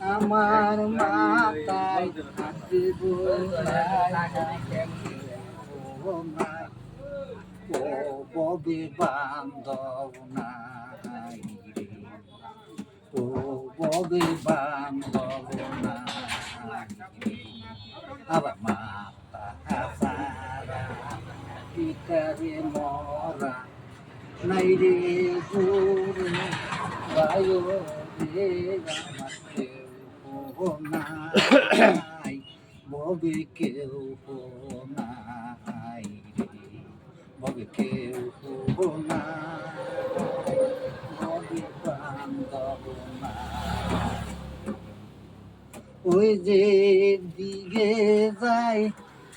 আমার মাতায় ও ববে বান্ধব নাই ও ববে বান্ধব নাই আবার মাতা সারা পিতারে মরা নাই রে গুরু বায়ো রে আমাকে ও নাই ববে কেউ নাই রে ববে কেউ নাই ববে বান্ধব নাই ওই যে দিকে যায়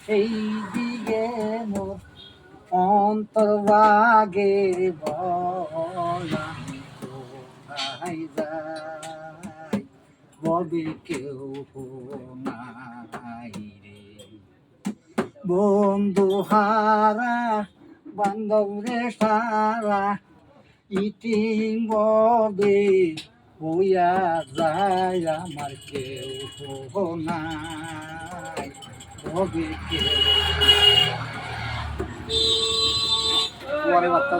সেই দিকে মোর অন্তর্বাগে বলামি কোথায় যায় ববে কেউ নাই রে বন্ধু হারা বান্ধব রে সারা ইটিং ববে হইয়া যায় আমার কেউ নাই ববে কেউ পরে বার্তা